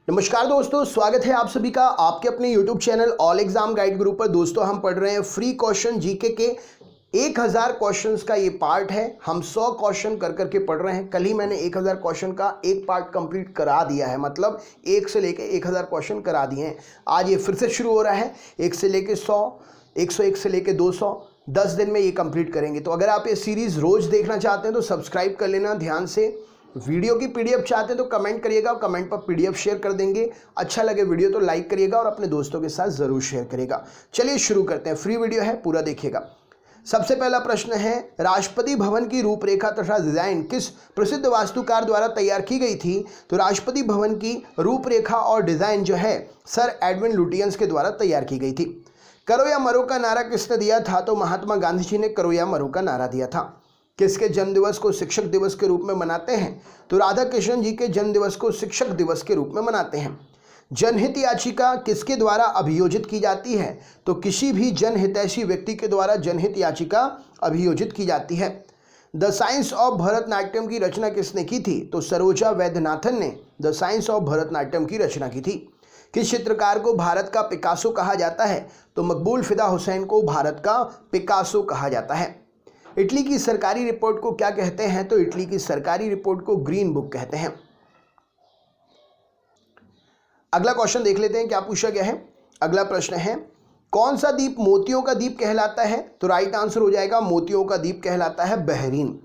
नमस्कार दोस्तों, स्वागत है आप सभी का आपके अपने YouTube channel all exam guide group पर। दोस्तों हम पढ़ रहे हैं फ्री क्वेश्चन जीके के 1000 क्वेश्चंस का ये पार्ट है। हम 100 क्वेश्चन कर करके पढ़ रहे हैं। कल ही मैंने 1000 क्वेश्चन का एक पार्ट कंप्लीट करा दिया है, मतलब 1 से लेके 1000 क्वेश्चन करा दिए हैं। आज ये फिर से शुरू हो रहा है, 1 से लेके 100, 101 से लेके 200, 10 दिन में ये कंप्लीट करेंगे। तो अगर आप ये सीरीज़ रोज़ देखना चाहते हैं तो सब्सक्राइब कर लेना ध्यान से। वीडियो की पीडीएफ चाहते हैं तो कमेंट करिएगा, कमेंट पर पीडीएफ शेयर कर देंगे। अच्छा लगे वीडियो तो लाइक करिएगा और अपने दोस्तों के साथ ज़रूर शेयर करिएगा। चलिए शुरू करते हैं, फ्री वीडियो है, पूरा देखिएगा। सबसे पहला प्रश्न है, राष्ट्रपति भवन की रूपरेखा तथा डिजाइन किस प्रसिद्ध वास्तुकार द्वारा तैयार की गई थी? तो राष्ट्रपति भवन की रूपरेखा और डिजाइन जो है सर एडविन लुटियंस के द्वारा तैयार की गई थी। करो या मरो का नारा किसने दिया था? तो महात्मा गांधी जी ने करो या मरो का नारा दिया था। किसके जन्मदिवस को शिक्षक दिवस के रूप में मनाते हैं? तो राधा कृष्णन जी के जन्मदिवस को शिक्षक दिवस के रूप में मनाते हैं। जनहित याचिका किसके द्वारा अभियोजित की जाती है? तो किसी भी जनहितैषी व्यक्ति के द्वारा जनहित याचिका अभियोजित की जाती है। द साइंस ऑफ भरतनाट्यम की रचना किसने की थी? तो सरोजा वैद्यनाथन ने द साइंस ऑफ भरतनाट्यम की रचना की थी। किस चित्रकार को भारत का पिकासो कहा जाता है? तो मकबूल फिदा हुसैन को भारत का पिकासो कहा जाता है। इटली की सरकारी रिपोर्ट को क्या कहते हैं? तो इटली की सरकारी रिपोर्ट को ग्रीन बुक कहते हैं। अगला क्वेश्चन देख लेते हैं क्या पूछा गया है। अगला प्रश्न है, कौन सा द्वीप मोतियों का द्वीप कहलाता है? तो राइट आंसर हो जाएगा मोतियों का द्वीप कहलाता है बहरीन।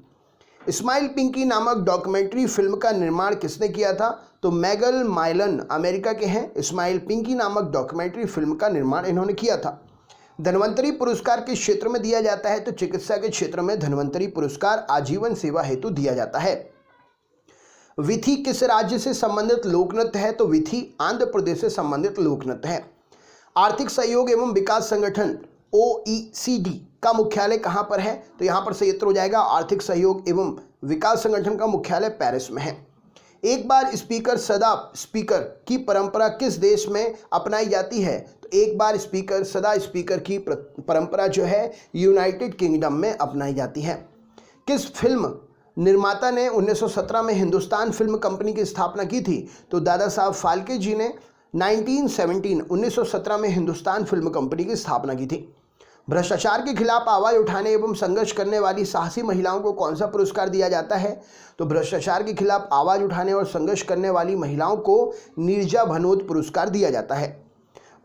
स्माइल पिंकी नामक डॉक्यूमेंट्री फिल्म का निर्माण किसने किया था? तो मैगल माइलन अमेरिका के हैं। स्माइल पिंकी नामक डॉक्यूमेंट्री फिल्म का निर्माण इन्होंने किया था। धन्वंतरी पुरस्कार किस क्षेत्र में दिया जाता है? तो चिकित्सा के क्षेत्र में धन्वंतरी पुरस्कार आजीवन सेवा हेतु दिया जाता है। विथी किस राज्य से संबंधित लोकनृत्य है? तो विथी आंध्र प्रदेश से संबंधित लोकनृत्य है। आर्थिक सहयोग एवं विकास संगठन OECD का मुख्यालय कहां पर है? तो यहां पर सही उत्तर हो जाएगा आर्थिक सहयोग एवं विकास संगठन का मुख्यालय पेरिस में है। एक बार स्पीकर सदा स्पीकर की परंपरा किस देश में अपनाई जाती है? तो एक बार स्पीकर सदा स्पीकर की परंपरा जो है यूनाइटेड किंगडम में अपनाई जाती है। किस फिल्म निर्माता ने 1917 में हिंदुस्तान फिल्म कंपनी की स्थापना की थी? तो दादा साहब फाल्के जी ने 1917 में हिंदुस्तान फिल्म कंपनी की स्थापना की थी। भ्रष्टाचार के खिलाफ आवाज उठाने एवं संघर्ष करने वाली साहसी महिलाओं को कौन सा पुरस्कार दिया जाता है? तो भ्रष्टाचार के खिलाफ आवाज उठाने और संघर्ष करने वाली महिलाओं को नीरजा भनोत पुरस्कार दिया जाता है।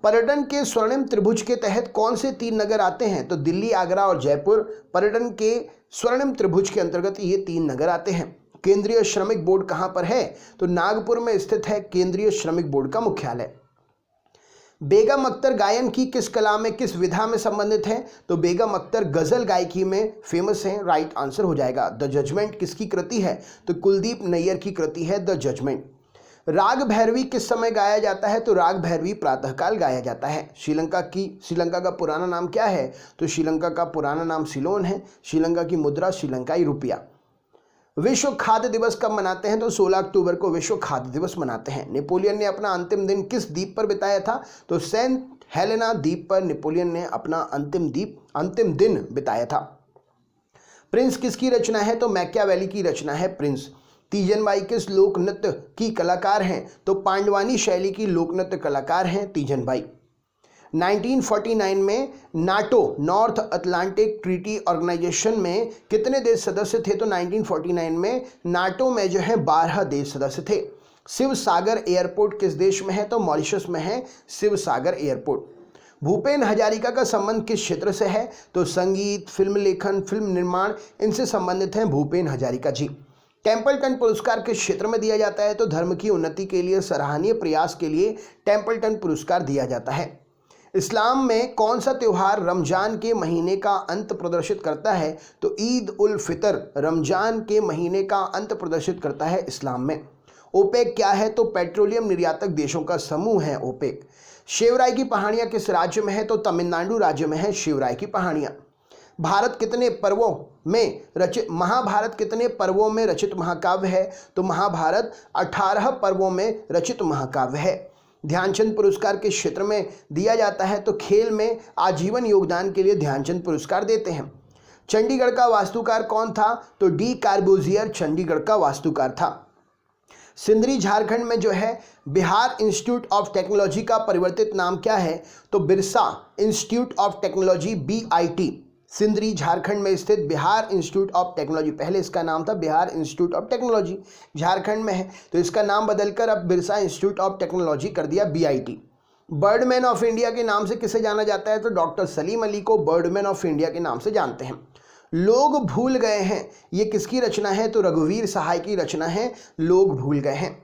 पर्यटन के स्वर्णिम त्रिभुज के तहत कौन से 3 नगर आते हैं? तो दिल्ली, आगरा और जयपुर पर्यटन के स्वर्णिम त्रिभुज के अंतर्गत ये 3 नगर आते हैं। केंद्रीय श्रमिक बोर्ड कहां पर है? तो नागपुर में स्थित है केंद्रीय श्रमिक बोर्ड का मुख्यालय। बेगम अख्तर गायन की किस कला में किस विधा में संबंधित है? तो बेगम अख्तर गजल गायकी में फेमस है। राइट आंसर हो जाएगा। द जजमेंट किसकी कृति है? तो कुलदीप नैयर की कृति है द जजमेंट। राग भैरवी किस समय गाया जाता है? तो राग भैरवी प्रातःकाल गाया जाता है। श्रीलंका का पुराना नाम क्या है? तो श्रीलंका का पुराना नाम सिलोन है। श्रीलंका की मुद्रा श्रीलंकाई रुपया। विश्व खाद्य दिवस कब मनाते हैं? तो 16 अक्टूबर को विश्व खाद्य दिवस मनाते हैं। नेपोलियन ने अपना अंतिम दिन किस द्वीप पर बिताया था? तो सेंट हेलेना द्वीप पर नेपोलियन ने अपना अंतिम दिन बिताया था। प्रिंस किसकी रचना है? तो मैकियावेली की रचना है प्रिंस। तीजन बाई किस लोक नृत्य की कलाकार हैं? तो पांडवानी शैली की लोक नृत्य कलाकार हैं तीजन बाई। 1949 में NATO north Atlantic treaty organisation में कितने देश सदस्य थे? तो 1949 में नाटो में जो है 12 देश सदस्य थे। शिव सागर एयरपोर्ट किस देश में है? तो मॉरिशस में है शिव सागर एयरपोर्ट। भूपेन हजारिका का संबंध किस क्षेत्र से है? तो संगीत, फिल्म लेखन, फिल्म निर्माण, इनसे संबंधित हैं भूपेन हजारिका जी। टेम्पल्टन पुरस्कार किस क्षेत्र में दिया जाता है? तो धर्म की उन्नति के लिए सराहनीय प्रयास के लिए टेम्पल्टन पुरस्कार दिया जाता है। इस्लाम में कौन सा त्यौहार रमजान के महीने का अंत प्रदर्शित करता है? तो ईद उल फितर रमजान के महीने का अंत प्रदर्शित करता है इस्लाम में। ओपेक क्या है? तो पेट्रोलियम निर्यातक देशों का समूह है ओपेक। शिवराय की पहाड़ियाँ किस राज्य में है? तो तमिलनाडु राज्य में है शिवराय की पहाड़ियाँ। महाभारत कितने पर्वों में रचित महाकाव्य है? तो महाभारत 18 पर्वों में रचित महाकाव्य है। ध्यानचंद पुरस्कार किस क्षेत्र में दिया जाता है? तो खेल में आजीवन योगदान के लिए ध्यानचंद पुरस्कार देते हैं। चंडीगढ़ का वास्तुकार कौन था? तो डी कार्बूजियर चंडीगढ़ का वास्तुकार था। सिंदरी झारखंड में जो है बिहार इंस्टीट्यूट ऑफ टेक्नोलॉजी का परिवर्तित नाम क्या है? तो Birsa institute of technology BIT। Sindri Jharkhand में स्थित बिहार इंस्टीट्यूट ऑफ टेक्नोलॉजी, पहले इसका नाम था Bihar institute of technology, Jharkhand में है तो इसका नाम बदलकर अब बिरसा इंस्टीट्यूट ऑफ टेक्नोलॉजी कर दिया BIT। बर्डमैन ऑफ इंडिया के नाम से किसे जाना जाता है? तो डॉक्टर सलीम अली को बर्डमैन ऑफ इंडिया के नाम से जानते हैं। लोग भूल गए हैं, ये किसकी रचना है? तो रघुवीर सहाय की रचना है, लोग भूल गए हैं।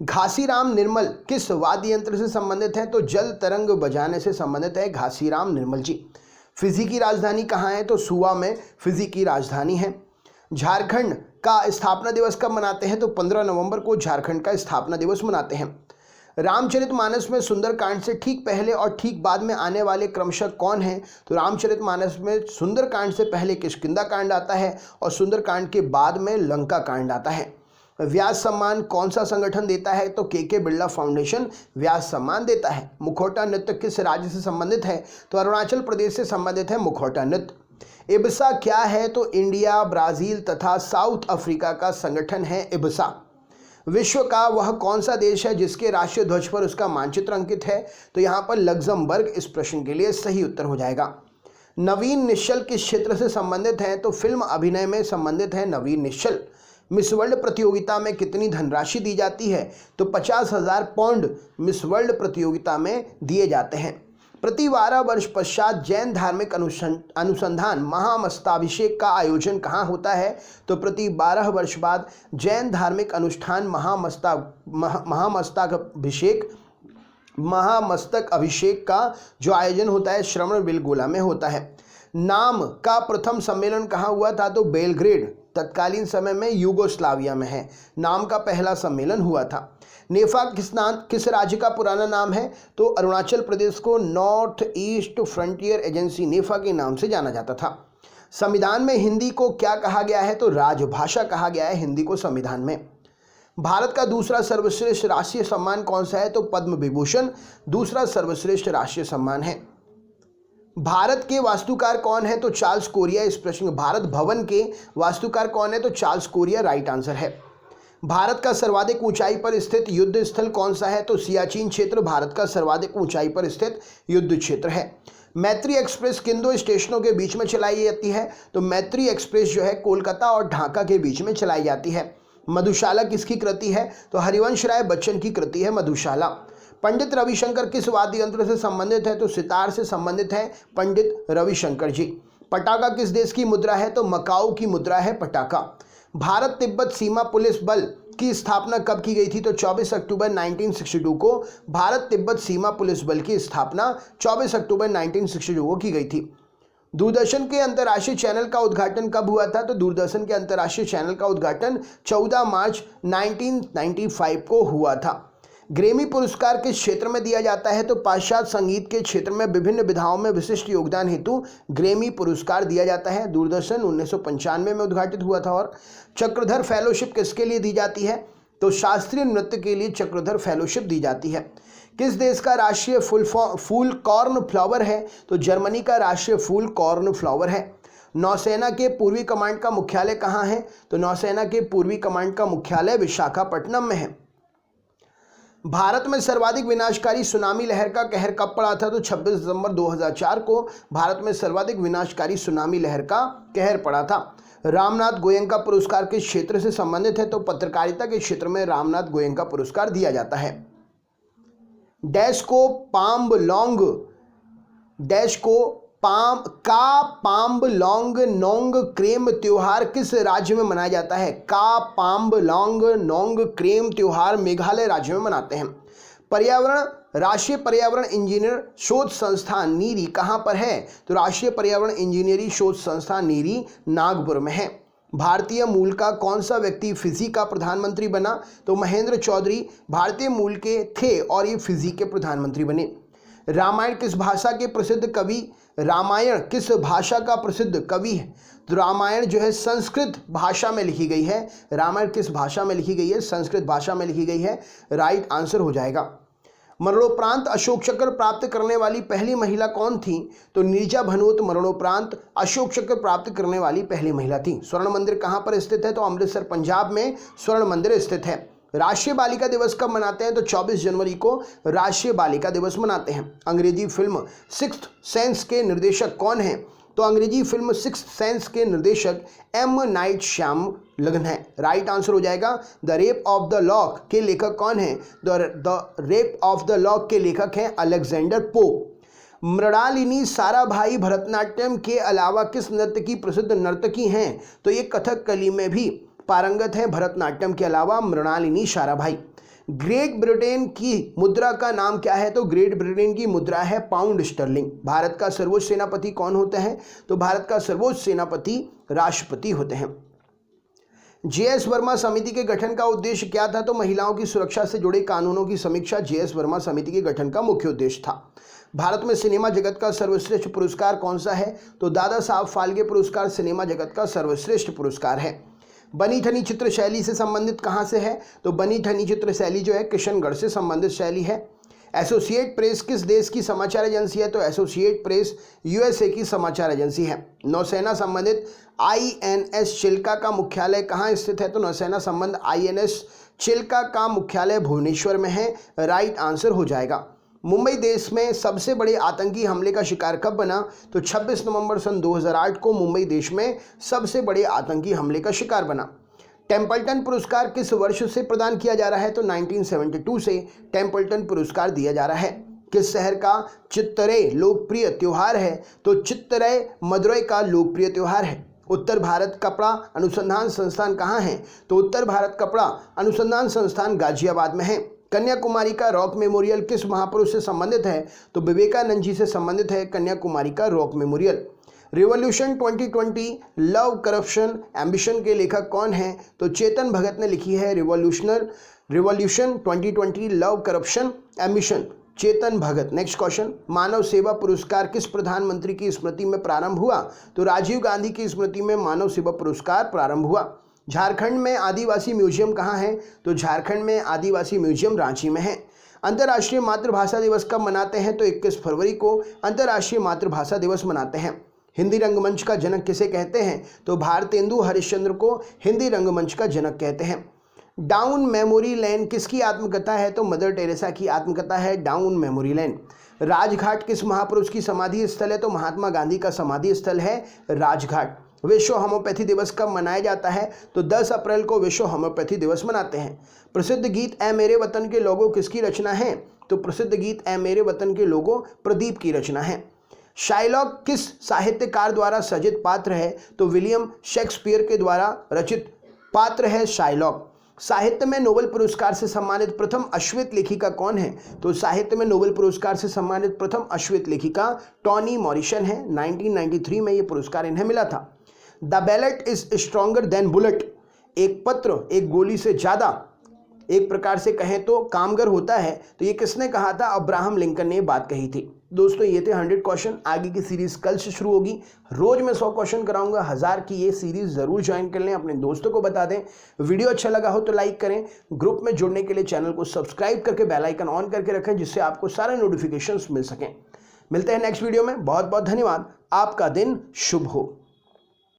घासीराम निर्मल किस वाद्य यंत्र से संबंधित है? तो जल तरंग बजाने से संबंधित है घासीराम निर्मल जी। फिजी की राजधानी कहाँ है? तो सुवा में फिजी की राजधानी है। झारखंड का स्थापना दिवस कब मनाते हैं? तो 15 नवंबर को झारखंड का स्थापना दिवस मनाते हैं। रामचरितमानस में सुंदरकांड से ठीक पहले और ठीक बाद में आने वाले क्रमशः कौन हैं? तो रामचरितमानस में सुंदरकांड से पहले किष्किंधा कांड आता है और सुंदरकांड के बाद में लंका कांड आता है। व्यास सम्मान कौन सा संगठन देता है? तो के बिरला फाउंडेशन व्यास सम्मान देता है। मुखौटा नृत्य किस राज्य से संबंधित है? तो अरुणाचल प्रदेश से संबंधित है मुखौटा नृत्य। इब्सा क्या है? तो इंडिया, ब्राजील तथा साउथ अफ्रीका का संगठन है इब्सा। विश्व का वह कौन सा देश है जिसके राष्ट्रीय ध्वज पर उसका मानचित्र अंकित है? तो यहाँ पर लग्जमबर्ग इस प्रश्न के लिए सही उत्तर हो जाएगा। नवीन निश्चल किस क्षेत्र से संबंधित है? तो फिल्म अभिनय में संबंधित है नवीन निश्चल। मिस वर्ल्ड प्रतियोगिता में कितनी धनराशि दी जाती है? तो 50,000 पाउंड मिस वर्ल्ड प्रतियोगिता में दिए जाते हैं। प्रति 12 वर्ष पश्चात जैन धार्मिक अनुसंधान महामस्ताभिषेक का आयोजन कहाँ होता है? तो प्रति 12 वर्ष बाद जैन धार्मिक अनुष्ठान महामस्तक अभिषेक का जो आयोजन होता है श्रवणबेलगोला में होता है। नाम का प्रथम सम्मेलन कहाँ हुआ था? तो बेलग्रेड, तत्कालीन समय में यूगोस्लाविया में है, नाम का पहला सम्मेलन हुआ था। नेफा किस राज्य का पुराना नाम है? तो अरुणाचल प्रदेश को नॉर्थ ईस्ट फ्रंटियर एजेंसी नेफा के नाम से जाना जाता था। संविधान में हिंदी को क्या कहा गया है? तो राजभाषा कहा गया है हिंदी को संविधान में। भारत का दूसरा सर्वश्रेष्ठ राष्ट्रीय सम्मान कौन सा है? तो पद्म विभूषण दूसरा सर्वश्रेष्ठ राष्ट्रीय सम्मान है। भारत के वास्तुकार कौन है? तो चार्ल्स कोरिया। इस प्रश्न भारत भवन के वास्तुकार कौन है? तो चार्ल्स कोरिया राइट आंसर है। भारत का सर्वाधिक ऊंचाई पर स्थित युद्ध स्थल कौन सा है? तो सियाचिन क्षेत्र भारत का सर्वाधिक ऊंचाई पर स्थित युद्ध क्षेत्र है। मैत्री एक्सप्रेस किन दो स्टेशनों के बीच में चलाई जाती है? तो मैत्री एक्सप्रेस जो है कोलकाता और ढाका के बीच में चलाई जाती है। मधुशाला किसकी कृति है? तो हरिवंश राय बच्चन की कृति है मधुशाला। पंडित रविशंकर किस वाद्य यंत्र से संबंधित है? तो सितार से संबंधित है पंडित रविशंकर जी। पटाखा किस देश की मुद्रा है? तो मकाऊ की मुद्रा है पटाखा। भारत तिब्बत सीमा पुलिस बल की स्थापना कब की गई थी? तो 24 अक्टूबर 1962 को भारत तिब्बत सीमा पुलिस बल की स्थापना 24 अक्टूबर 1962 को की गई थी। दूरदर्शन के अंतर्राष्ट्रीय चैनल का उद्घाटन कब हुआ था? तो दूरदर्शन के अंतर्राष्ट्रीय चैनल का उद्घाटन 14 मार्च 1995 को हुआ था। ग्रैमी पुरस्कार किस क्षेत्र में दिया जाता है? तो पाश्चात्य संगीत के क्षेत्र में विभिन्न विधाओं में विशिष्ट योगदान हेतु ग्रैमी पुरस्कार दिया जाता है। दूरदर्शन 1995 में उद्घाटित हुआ था। और चक्रधर फेलोशिप किसके लिए दी जाती है? तो शास्त्रीय नृत्य के लिए चक्रधर फेलोशिप दी जाती है। किस देश का राष्ट्रीय फूल कॉर्न फ्लावर है? तो जर्मनी का राष्ट्रीय फूल कॉर्न फ्लावर है। नौसेना के पूर्वी कमांड का मुख्यालय कहाँ है? तो नौसेना के पूर्वी कमांड का मुख्यालय विशाखापट्टनम में है। भारत में सर्वाधिक विनाशकारी सुनामी लहर का कहर कब पड़ा था? तो 26 दिसंबर 2004 को भारत में सर्वाधिक विनाशकारी सुनामी लहर का कहर पड़ा था। रामनाथ गोयनका पुरस्कार किस क्षेत्र से संबंधित है? तो पत्रकारिता के क्षेत्र में रामनाथ गोयनका पुरस्कार दिया जाता है। डैश को पाम्ब लॉन्ग नोंग क्रेम त्योहार किस राज्य में मनाया जाता है? का पाम्ब लॉन्ग नोंग क्रेम त्योहार मेघालय राज्य में मनाते हैं। राष्ट्रीय पर्यावरण इंजीनियर शोध संस्थान नीरी कहाँ पर है? तो राष्ट्रीय पर्यावरण इंजीनियरी शोध संस्थान नीरी नागपुर में है। भारतीय मूल का कौन सा व्यक्ति फिजी का प्रधानमंत्री बना? तो महेंद्र चौधरी भारतीय मूल के थे और ये फिजी के प्रधानमंत्री बने। रामायण किस भाषा के प्रसिद्ध कवि? रामायण किस भाषा का प्रसिद्ध कवि है? तो रामायण जो है संस्कृत भाषा में लिखी गई है। रामायण किस भाषा में लिखी गई है? संस्कृत भाषा में लिखी गई है, राइट आंसर हो जाएगा। मरणोपरांत अशोक चक्र प्राप्त करने वाली पहली महिला कौन थी? तो नीरजा भनोत मरणोपरांत अशोक चक्र प्राप्त करने वाली पहली महिला थी। स्वर्ण मंदिर कहाँ पर स्थित है? तो अमृतसर पंजाब में स्वर्ण मंदिर स्थित है। राष्ट्रीय बालिका दिवस कब मनाते हैं? तो 24 जनवरी को राष्ट्रीय बालिका दिवस मनाते हैं। अंग्रेजी फिल्म सिक्स्थ सेंस के निर्देशक कौन हैं? तो अंग्रेजी फिल्म सिक्स्थ सेंस के निर्देशक एम नाइट श्यामलगन है। राइट आंसर हो जाएगा। The rape of the lock के लेखक कौन है? The rape of the lock के लेखक हैं अलेक्जेंडर पोप। मृणालिनी साराभाई भरतनाट्यम के अलावा किस नृत्य की प्रसिद्ध नर्तकी हैं? तो ये कथकली में भी पारंगत है भरतनाट्यम के अलावा मृणालिनी साराभाई। ग्रेट ब्रिटेन की मुद्रा का नाम क्या है? तो ग्रेट ब्रिटेन की मुद्रा है पाउंड स्टर्लिंग। भारत का सर्वोच्च सेनापति कौन होते हैं? तो भारत का सर्वोच्च सेनापति राष्ट्रपति होते हैं। जे.एस. वर्मा समिति के गठन का उद्देश्य क्या था? तो महिलाओं की सुरक्षा से जुड़े कानूनों की समीक्षा जे.एस. वर्मा समिति के गठन का मुख्य उद्देश्य था। भारत में सिनेमा जगत का सर्वश्रेष्ठ पुरस्कार कौन सा है? तो दादा साहब फाल्के पुरस्कार सिनेमा जगत का सर्वश्रेष्ठ पुरस्कार है। बनी ठनी चित्र शैली से संबंधित कहाँ से है? तो बनी ठनी चित्र शैली जो है किशनगढ़ से संबंधित शैली है। एसोसिएट प्रेस किस देश की समाचार एजेंसी है? तो एसोसिएट प्रेस यूएसए की समाचार एजेंसी है। नौसेना संबंधित आईएनएस चिल्का का मुख्यालय कहाँ स्थित है? तो नौसेना संबंध आईएनएस चिल्का का मुख्यालय भुवनेश्वर में है। राइट आंसर हो जाएगा। मुंबई देश में सबसे बड़े आतंकी हमले का शिकार कब बना? तो 26 नवंबर सन 2008 को मुंबई देश में सबसे बड़े आतंकी हमले का शिकार बना। टेम्पल्टन पुरस्कार किस वर्ष से प्रदान किया जा रहा है? तो 1972 से टेम्पल्टन पुरस्कार दिया जा रहा है। किस शहर का चित्तरे लोकप्रिय त्यौहार है? तो चित्तरे मदुरई का लोकप्रिय त्यौहार है। उत्तर भारत कपड़ा अनुसंधान संस्थान कहाँ है? तो उत्तर भारत कपड़ा अनुसंधान संस्थान गाजियाबाद में है। कन्याकुमारी का रॉक मेमोरियल किस महापुरुष से संबंधित है? तो विवेकानंद जी से संबंधित है कन्याकुमारी का rock memorial. Revolution 2020 love corruption ambition के लेखक कौन हैं? तो चेतन भगत ने लिखी है revolution 2020 love corruption ambition, Chetan Bhagat. Next question, मानव सेवा पुरस्कार किस प्रधानमंत्री की स्मृति में प्रारंभ हुआ? तो राजीव गांधी की स्मृति में मानव सेवा पुरस्कार प्रारंभ हुआ। झारखंड में आदिवासी म्यूजियम कहाँ है? तो झारखंड में आदिवासी म्यूजियम रांची में है। अंतर्राष्ट्रीय मातृभाषा दिवस कब मनाते हैं? तो 21 फरवरी को अंतर्राष्ट्रीय मातृभाषा दिवस मनाते हैं। हिंदी रंगमंच का जनक किसे कहते हैं? तो भारतेंदु हरिश्चंद्र को हिंदी रंगमंच का जनक कहते हैं। डाउन मेमोरी लेन किसकी आत्मकथा है? तो मदर टेरेसा की आत्मकथा है डाउन मेमोरी लेन। राजघाट किस महापुरुष की समाधि स्थल है? तो महात्मा गांधी का समाधि स्थल है राजघाट। विश्व होम्योपैथी दिवस कब मनाया जाता है? तो 10 अप्रैल को विश्व होम्योपैथी दिवस मनाते हैं। प्रसिद्ध गीत ऐ मेरे वतन के लोगों किसकी रचना है? तो प्रसिद्ध गीत ऐ मेरे वतन के लोगों प्रदीप की रचना है। शाइलॉक किस साहित्यकार द्वारा सृजित पात्र है? तो विलियम शेक्सपियर के द्वारा रचित पात्र है शाइलॉक। साहित्य में नोबेल पुरस्कार से सम्मानित प्रथम अश्वेत लेखिका कौन है? तो साहित्य में नोबेल पुरस्कार से सम्मानित प्रथम अश्वेत लेखिका टॉनी मॉरिसन है। 1993 में ये पुरस्कार इन्हें मिला था। The ballot is stronger than bullet, एक पत्र एक गोली से ज़्यादा एक प्रकार से कहें तो कामगर होता है। तो ये किसने कहा था? अब्राहम लिंकन ने बात कही थी। दोस्तों ये थे 100 क्वेश्चन। आगे की सीरीज कल से शुरू होगी। रोज मैं 100 क्वेश्चन कराऊंगा। 1000 की ये सीरीज जरूर ज्वाइन कर लें, अपने दोस्तों को बता दें। वीडियो अच्छा लगा हो तो लाइक करें। ग्रुप में जुड़ने के लिए चैनल को सब्सक्राइब करके बेल आइकन ऑन करके रखें, जिससे आपको सारे नोटिफिकेशंस मिल सकें। मिलते हैं नेक्स्ट वीडियो में। बहुत बहुत धन्यवाद। आपका दिन शुभ हो।